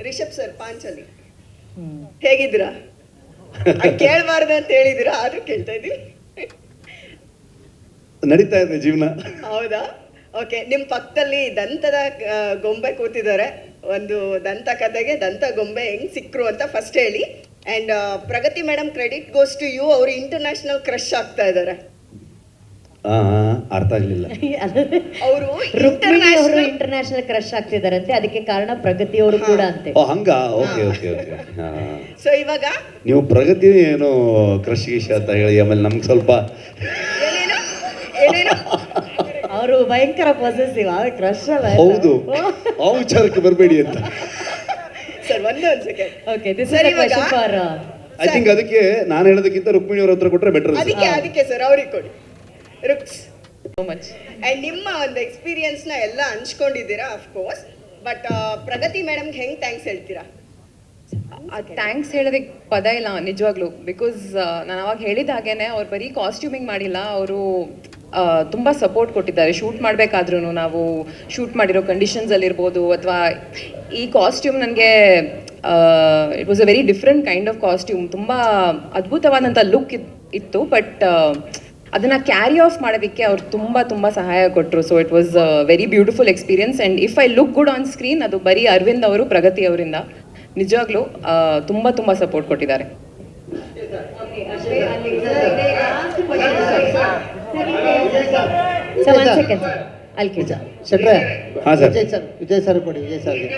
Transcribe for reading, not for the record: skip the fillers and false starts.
Rishabh sir Panchali ಹೇಗಿದ್ದೀರಾ? ಕೇಳಬಾರ್ದು ಅಂತ ಹೇಳಿದಿರಾ, ಆದ್ರೂ ಕೇಳ್ತಾ ಇದೀವಿ. ನಡೀತಾ ಇದೆ ಜೀವನ. ಹೌದಾ? ಓಕೆ, ನಿಮ್ಮ ಪಕ್ಕದಲ್ಲಿ ದಂತದ ಗೊಂಬೆ ಕೂತಿದ್ದಾರೆ. ಒಂದು ದಂತ ಕಥೆಗೆ ದಂತ ಗೊಂಬೆ ಹೆಂಗ್ ಸಿಕ್ರು ಅಂತ ಫಸ್ಟ್ ಹೇಳಿ. And Pragati madam, credit goes to you. ಅವರು ಇಂಟರ್ನ್ಯಾಷನಲ್ ಕ್ರಶ್ ಆಗ್ತಾ ಇದ್ದಾರೆ. ಅರ್ಥ ಆಗ್ಲಿಲ್ಲ. ಅವರು ಇಂಟರ್ನ್ಯಾಷನಲ್ ಕ್ರಶ್ ಆಗ್ತಿದಾರಂತೆ, ಅದಕ್ಕೆ ಕಾರಣ ಪ್ರಗತಿ ಅವರು ಕೂಡ ಅಂತೆ. ಓ ಹಂಗ, ಓಕೆ ಓಕೆ ಓಕೆ. ಸೊ ಇವಾಗ ನೀವು ಪ್ರಗತಿ ಏನು ಕ್ರಶ್ ಗೀಶ್ ಅಂತ ಹೇಳಿ ಆಮೇಲೆ ನಮ್ಗೆ ಸ್ವಲ್ಪ ಏನೇನು ಅವರು ಭಯಂಕರ ಪಾಸೆಸಿವ್, ಕ್ರಶ್ ಅಲ್ಲ. ಹೌದು, ಆ ವಿಚಾರಕ್ಕೆ ಬರಬೇಡಿ ಅಂತ. ಸರ್ ಒಂದೇ second. Okay, this is a question for I think ಅದಕ್ಕೆ ನಾನು ಹೇಳೋದಕ್ಕಿಂತ ರುಕ್ಮಿಣಿ ಅವ್ರ ಹತ್ರ ಕೊಟ್ರೆ ಬೆಟರ್. ಅದಕ್ಕೆ ಸರ್ ಅವ್ರಿಗೆ ಕೊಡಿ. ರುಕ್ಸ್, ಸೋ ಮಚ್. ಅಂಡ್ ನಿಮ್ಮ ಒಂದು ಎಕ್ಸ್ಪೀರಿಯನ್ಸ್ ನ ಎಲ್ಲ ಹಂಚ್ಕೊಂಡಿದ್ದೀರಾ ಆಫ್ ಕೋರ್ಸ್. ಬಟ್ ಪ್ರಗತಿ ಮೇಡಮ್ಗೆ ಹೆಂಗ್ ಥ್ಯಾಂಕ್ಸ್ ಹೇಳ್ತೀರಾ? ಥ್ಯಾಂಕ್ಸ್ ಹೇಳೋದಕ್ಕೆ ಪದ ಇಲ್ಲ ನಿಜವಾಗ್ಲೂ. ಬಿಕಾಸ್ ನಾನು ಅವಾಗ ಹೇಳಿದ ಹಾಗೇನೆ ಅವ್ರು ಬರೀ ಕಾಸ್ಟ್ಯೂಮಿಂಗ್ ಮಾಡಿಲ್ಲ, ಅವರು ತುಂಬ ಸಪೋರ್ಟ್ ಕೊಟ್ಟಿದ್ದಾರೆ. ಶೂಟ್ ಮಾಡಬೇಕಾದ್ರೂ ನಾವು ಶೂಟ್ ಮಾಡಿರೋ ಕಂಡೀಷನ್ಸಲ್ಲಿರ್ಬೋದು, ಅಥವಾ ಈ ಕಾಸ್ಟ್ಯೂಮ್ ನನಗೆ it was a very different kind of costume. ತುಂಬ ಅದ್ಭುತವಾದಂಥ ಲುಕ್ ಇತ್ತು. ಬಟ್ ಅದನ್ನು ಕ್ಯಾರಿ ಆಫ್ ಮಾಡೋದಕ್ಕೆ ಅವ್ರು ತುಂಬ ತುಂಬ ಸಹಾಯ ಕೊಟ್ಟರು. So it was a very beautiful experience. And if I look good on screen, ಅದು ಬರೀ ಅರವಿಂದ್ ಅವರು, ಪ್ರಗತಿ ಅವರಿಂದ ನಿಜವಾಗ್ಲೂ ತುಂಬ ತುಂಬ ಸಪೋರ್ಟ್ ಕೊಟ್ಟಿದ್ದಾರೆ. ಸರ್ 1 ಸೆಕೆಂಡ್ ಅಲ್ಲಿ ಶೆಟ್ರೆ, ಹಾಂ ಸರ್. ವಿಜಯ್ ಸರ್ ಕೊಡಿ, ವಿಜಯ್ ಸರ್ಗೆ.